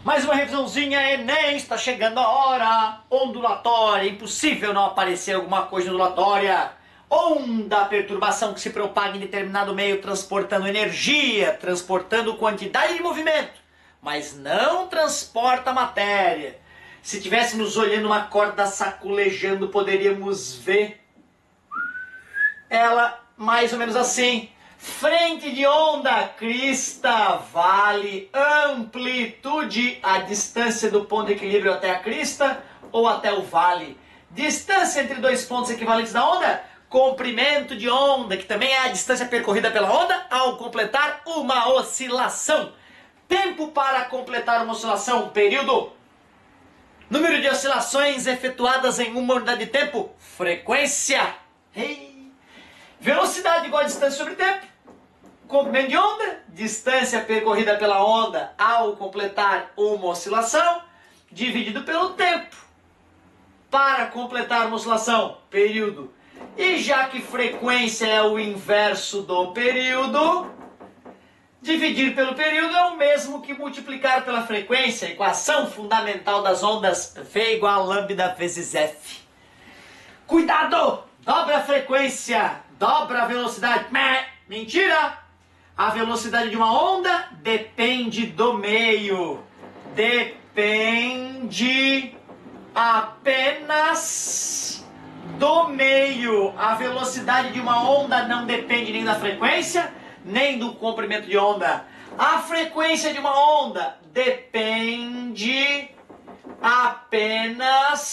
Mais uma revisãozinha, Enem, está chegando a hora. Ondulatória, impossível não aparecer alguma coisa ondulatória. Onda, perturbação que se propaga em determinado meio, transportando energia, transportando quantidade de movimento, mas não transporta matéria. Se estivéssemos olhando uma corda saculejando, poderíamos ver ela mais ou menos assim. Frente de onda, crista, vale, amplitude, a distância do ponto de equilíbrio até a crista ou até o vale. Distância entre dois pontos equivalentes da onda, comprimento de onda, que também é a distância percorrida pela onda ao completar uma oscilação. Tempo para completar uma oscilação, período. Número de oscilações efetuadas em uma unidade de tempo, frequência. Velocidade igual a distância sobre tempo. Comprimento de onda, distância percorrida pela onda ao completar uma oscilação, dividido pelo tempo. Para completar uma oscilação, período. E já que frequência é o inverso do período, dividir pelo período é o mesmo que multiplicar pela frequência. Equação fundamental das ondas, V igual a lambda vezes F. Cuidado! Dobra a frequência, dobra a velocidade. Mentira! A velocidade de uma onda depende do meio. Depende apenas do meio. A velocidade de uma onda não depende nem da frequência, nem do comprimento de onda. A frequência de uma onda depende apenas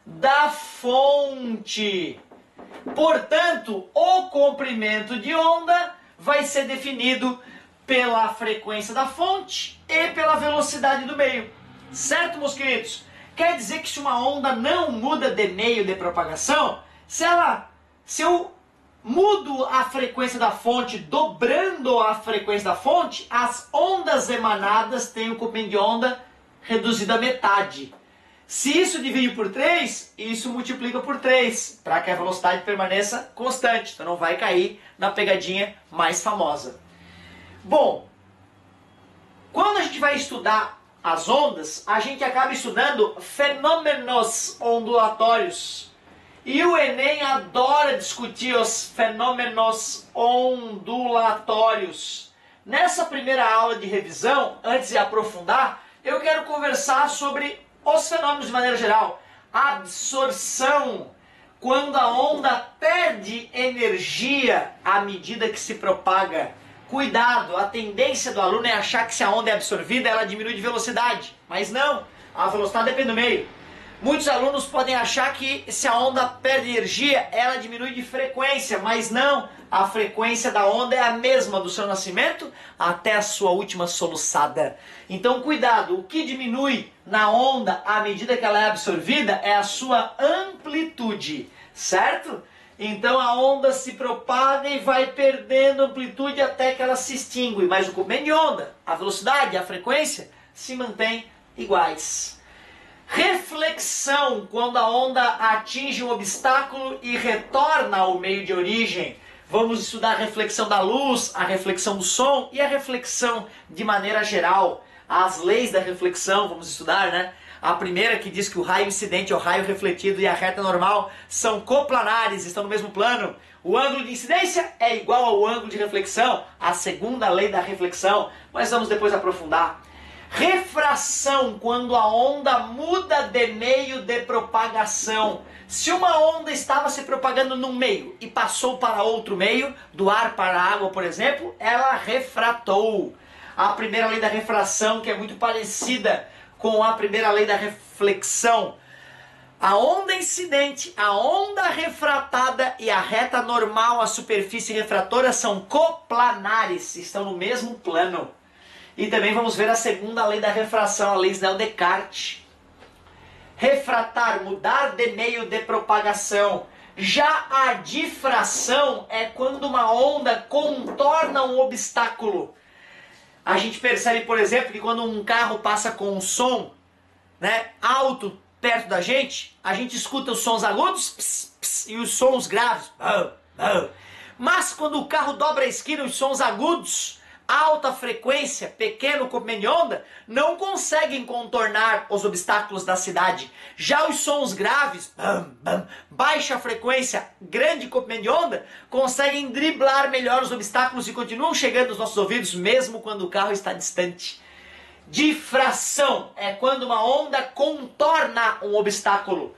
da fonte. Portanto, o comprimento de onda vai ser definido pela frequência da fonte e pela velocidade do meio. Certo, meus queridos? Quer dizer que se uma onda não muda de meio de propagação, se eu mudo a frequência da fonte, dobrando a frequência da fonte, as ondas emanadas têm o comprimento de onda reduzido à metade. Se isso divide por 3, isso multiplica por 3, para que a velocidade permaneça constante. Então não vai cair na pegadinha mais famosa. Bom, quando a gente vai estudar as ondas, a gente acaba estudando fenômenos ondulatórios. E o Enem adora discutir os fenômenos ondulatórios. Nessa primeira aula de revisão, antes de aprofundar, eu quero conversar sobre os fenômenos de maneira geral. Absorção, quando a onda perde energia à medida que se propaga. Cuidado, a tendência do aluno é achar que se a onda é absorvida, ela diminui de velocidade. Mas não, a velocidade depende do meio. Muitos alunos podem achar que se a onda perde energia, ela diminui de frequência, mas não. A frequência da onda é a mesma do seu nascimento até a sua última soluçada. Então cuidado, o que diminui na onda à medida que ela é absorvida é a sua amplitude, certo? Então a onda se propaga e vai perdendo amplitude até que ela se extingue, mas o comprimento de onda, a velocidade e a frequência se mantêm iguais. Reflexão, quando a onda atinge um obstáculo e retorna ao meio de origem. Vamos estudar a reflexão da luz, a reflexão do som e a reflexão de maneira geral. As leis da reflexão, vamos estudar, né? A primeira que diz que o raio incidente, o raio refletido e a reta normal são coplanares, estão no mesmo plano. O ângulo de incidência é igual ao ângulo de reflexão, a segunda lei da reflexão, mas vamos depois aprofundar. Refração, quando a onda muda de meio de propagação. Se uma onda estava se propagando num meio e passou para outro meio, do ar para a água, por exemplo, ela refratou. A primeira lei da refração, que é muito parecida com a primeira lei da reflexão. A onda incidente, a onda refratada e a reta normal, a superfície refratora, são coplanares, estão no mesmo plano. E também vamos ver a segunda lei da refração, a lei Snell-Descartes. Refratar, mudar de meio de propagação. Já a difração é quando uma onda contorna um obstáculo. A gente percebe, por exemplo, que quando um carro passa com um som, né, alto perto da gente, a gente escuta os sons agudos pss, pss, e os sons graves. Mas quando o carro dobra a esquina, os sons agudos alta frequência, pequeno comprimento de onda, não conseguem contornar os obstáculos da cidade. Já os sons graves, bam, bam, baixa frequência, grande comprimento de onda, conseguem driblar melhor os obstáculos e continuam chegando aos nossos ouvidos mesmo quando o carro está distante. Difração é quando uma onda contorna um obstáculo.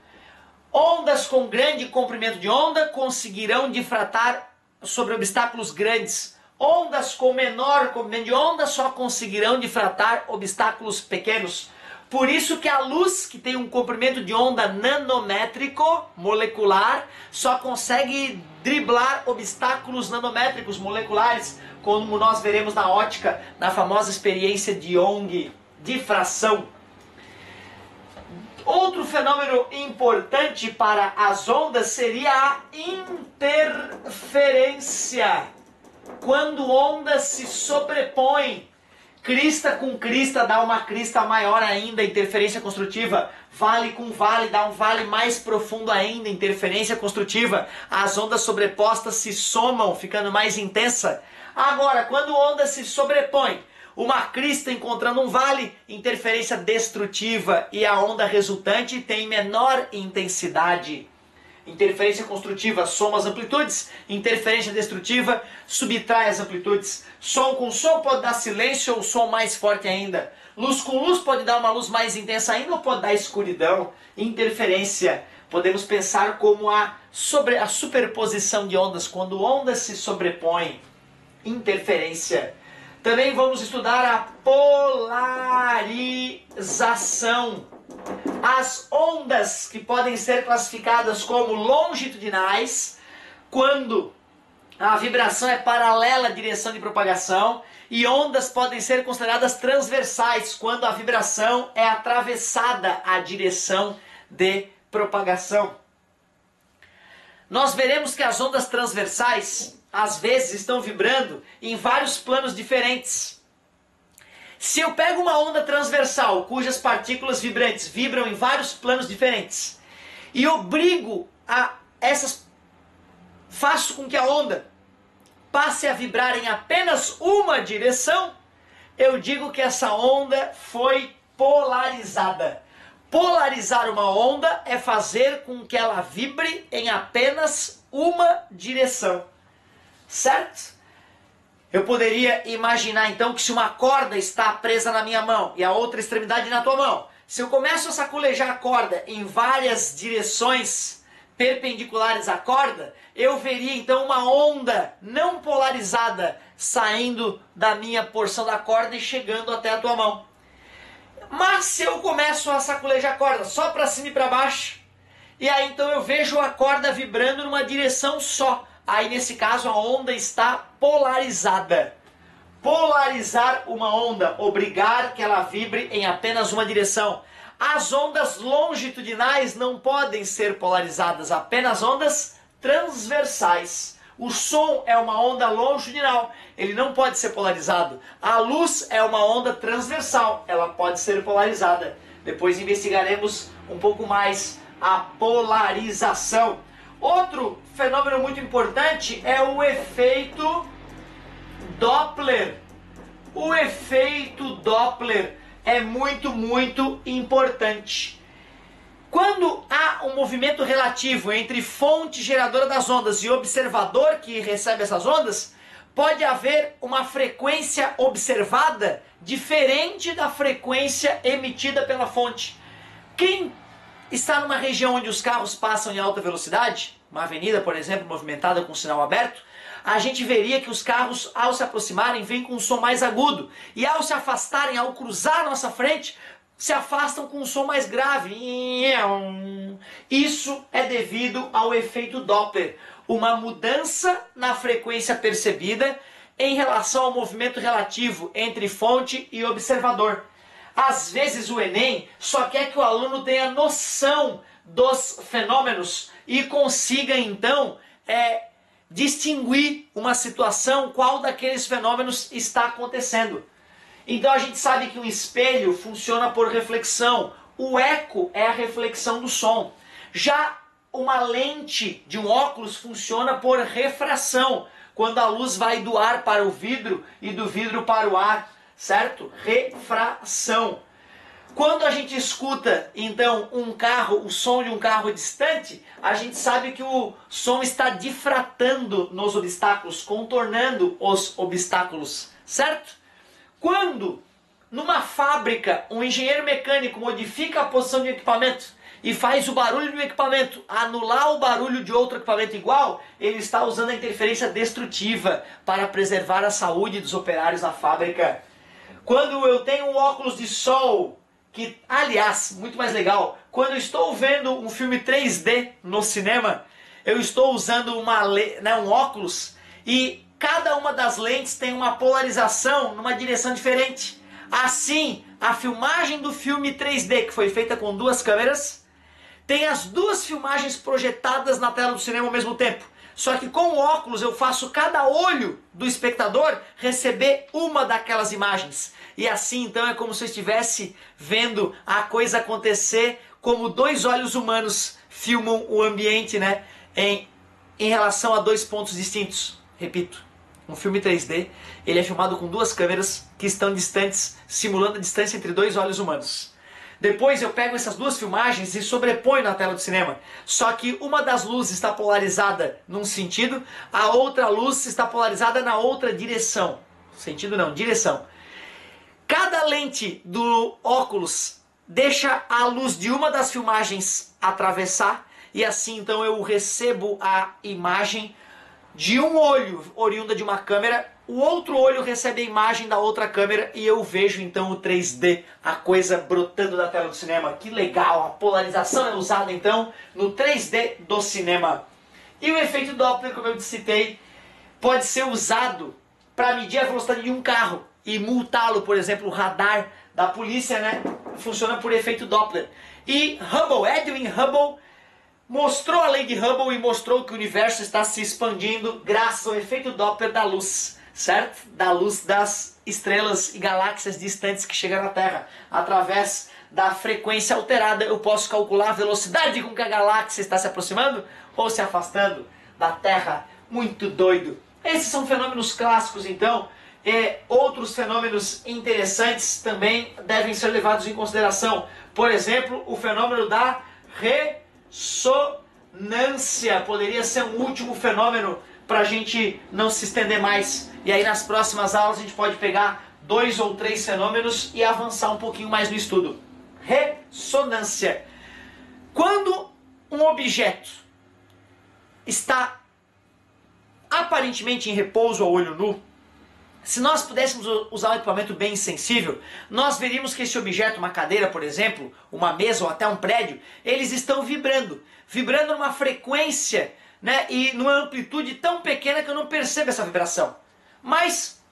Ondas com grande comprimento de onda conseguirão difratar sobre obstáculos grandes. Ondas com menor comprimento de onda só conseguirão difratar obstáculos pequenos. Por isso que a luz, que tem um comprimento de onda nanométrico, molecular, só consegue driblar obstáculos nanométricos, moleculares, como nós veremos na ótica, na famosa experiência de Young, difração. Outro fenômeno importante para as ondas seria a interferência. Quando ondas se sobrepõem, crista com crista dá uma crista maior ainda, interferência construtiva. Vale com vale dá um vale mais profundo ainda, interferência construtiva. As ondas sobrepostas se somam, ficando mais intensa. Agora, quando ondas se sobrepõem, uma crista encontrando um vale, interferência destrutiva, e a onda resultante tem menor intensidade. Interferência construtiva soma as amplitudes, interferência destrutiva subtrai as amplitudes. Som com som pode dar silêncio ou som mais forte ainda. Luz com luz pode dar uma luz mais intensa ainda ou pode dar escuridão. Interferência, podemos pensar como a superposição de ondas, quando ondas se sobrepõem. Interferência. Também vamos estudar a polarização. As ondas que podem ser classificadas como longitudinais, quando a vibração é paralela à direção de propagação, e ondas podem ser consideradas transversais, quando a vibração é atravessada à direção de propagação. Nós veremos que as ondas transversais, às vezes, estão vibrando em vários planos diferentes. Se eu pego uma onda transversal, cujas partículas vibrantes vibram em vários planos diferentes, e obrigo a faço com que a onda passe a vibrar em apenas uma direção, eu digo que essa onda foi polarizada. Polarizar uma onda é fazer com que ela vibre em apenas uma direção. Certo? Eu poderia imaginar então que se uma corda está presa na minha mão e a outra extremidade na tua mão, se eu começo a saculejar a corda em várias direções perpendiculares à corda, eu veria então uma onda não polarizada saindo da minha porção da corda e chegando até a tua mão. Mas se eu começo a saculejar a corda só para cima e para baixo, e aí então eu vejo a corda vibrando numa direção só, aí nesse caso a onda está polarizada. Polarizar uma onda, obrigar que ela vibre em apenas uma direção. As ondas longitudinais não podem ser polarizadas, apenas ondas transversais. O som é uma onda longitudinal, ele não pode ser polarizado. A luz é uma onda transversal, ela pode ser polarizada. Depois investigaremos um pouco mais a polarização. Outro fenômeno muito importante é o efeito Doppler. O efeito Doppler é muito importante. Quando há um movimento relativo entre fonte geradora das ondas e observador que recebe essas ondas, pode haver uma frequência observada diferente da frequência emitida pela fonte. Quem está numa região onde os carros passam em alta velocidade, uma avenida, por exemplo, movimentada com sinal aberto, a gente veria que os carros, ao se aproximarem, vêm com um som mais agudo. E ao se afastarem, ao cruzar a nossa frente, se afastam com um som mais grave. Isso é devido ao efeito Doppler, uma mudança na frequência percebida em relação ao movimento relativo entre fonte e observador. Às vezes o Enem só quer que o aluno tenha noção dos fenômenos e consiga então distinguir uma situação, qual daqueles fenômenos está acontecendo. Então a gente sabe que um espelho funciona por reflexão, o eco é a reflexão do som. Já uma lente de um óculos funciona por refração. quando a luz vai do ar para o vidro e do vidro para o ar, certo? Refração. Quando a gente escuta, então, o som de um carro distante, a gente sabe que o som está difratando nos obstáculos, contornando os obstáculos, certo? Quando, numa fábrica, um engenheiro mecânico modifica a posição de um equipamento e faz o barulho de um equipamento anular o barulho de outro equipamento igual, ele está usando a interferência destrutiva para preservar a saúde dos operários na fábrica. Quando eu tenho um óculos de sol, que, aliás, muito mais legal, quando eu estou vendo um filme 3D no cinema, eu estou usando um óculos e cada uma das lentes tem uma polarização numa direção diferente. Assim, a filmagem do filme 3D, que foi feita com duas câmeras, tem as duas filmagens projetadas na tela do cinema ao mesmo tempo. Só que com o óculos eu faço cada olho do espectador receber uma daquelas imagens. E assim então é como se eu estivesse vendo a coisa acontecer como dois olhos humanos filmam o ambiente, né? Em relação a dois pontos distintos. Repito, um filme 3D, ele é filmado com duas câmeras que estão distantes, simulando a distância entre dois olhos humanos. Depois eu pego essas duas filmagens e sobreponho na tela do cinema. Só que uma das luzes está polarizada num sentido, a outra luz está polarizada na outra direção. Sentido não, direção. Cada lente do óculos deixa a luz de uma das filmagens atravessar e assim então eu recebo a imagem de um olho oriunda de uma câmera, o outro olho recebe a imagem da outra câmera e eu vejo então o 3D, a coisa brotando da tela do cinema. Que legal, a polarização é usada então no 3D do cinema. E o efeito Doppler, como eu citei, pode ser usado para medir a velocidade de um carro e multá-lo, por exemplo, o radar da polícia, né? Funciona por efeito Doppler. E Edwin Hubble, mostrou a lei de Hubble e mostrou que o universo está se expandindo graças ao efeito Doppler da luz, certo? Da luz das estrelas e galáxias distantes que chegam na Terra. Através da frequência alterada eu posso calcular a velocidade com que a galáxia está se aproximando ou se afastando da Terra. Muito doido. Esses são fenômenos clássicos, então. Outros fenômenos interessantes também devem ser levados em consideração. Por exemplo, o fenômeno da ressonância poderia ser um último fenômeno para a gente não se estender mais. E aí nas próximas aulas a gente pode pegar 2 ou 3 fenômenos e avançar um pouquinho mais no estudo. Ressonância. Quando um objeto está aparentemente em repouso ao olho nu, se nós pudéssemos usar um equipamento bem sensível, nós veríamos que esse objeto, uma cadeira, por exemplo, uma mesa ou até um prédio, eles estão vibrando numa frequência, né, e numa amplitude tão pequena que eu não percebo essa vibração. Mas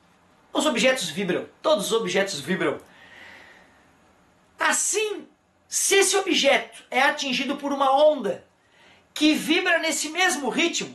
os objetos vibram, todos os objetos vibram. Assim, se esse objeto é atingido por uma onda que vibra nesse mesmo ritmo,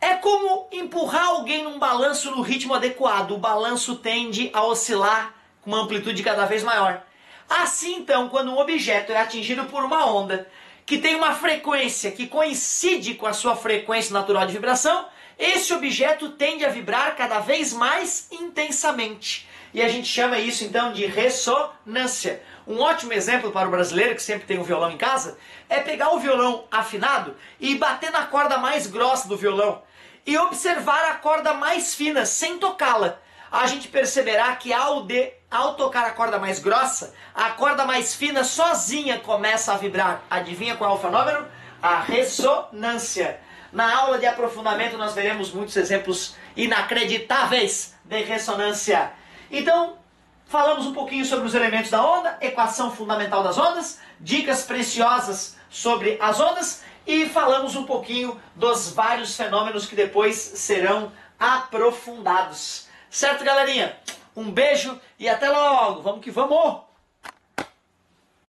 é como empurrar alguém num balanço no ritmo adequado. O balanço tende a oscilar com uma amplitude cada vez maior. Assim, então, quando um objeto é atingido por uma onda que tem uma frequência que coincide com a sua frequência natural de vibração, esse objeto tende a vibrar cada vez mais intensamente. E a gente chama isso, então, de ressonância. Um ótimo exemplo para o brasileiro que sempre tem um violão em casa é pegar o violão afinado e bater na corda mais grossa do violão e observar a corda mais fina sem tocá-la. A gente perceberá que ao tocar a corda mais grossa, a corda mais fina sozinha começa a vibrar. Adivinha qual é o fenômeno? A ressonância. Na aula de aprofundamento nós veremos muitos exemplos inacreditáveis de ressonância. Então, falamos um pouquinho sobre os elementos da onda, equação fundamental das ondas, dicas preciosas sobre as ondas e falamos um pouquinho dos vários fenômenos que depois serão aprofundados. Certo, galerinha? Um beijo e até logo! Vamos que vamos!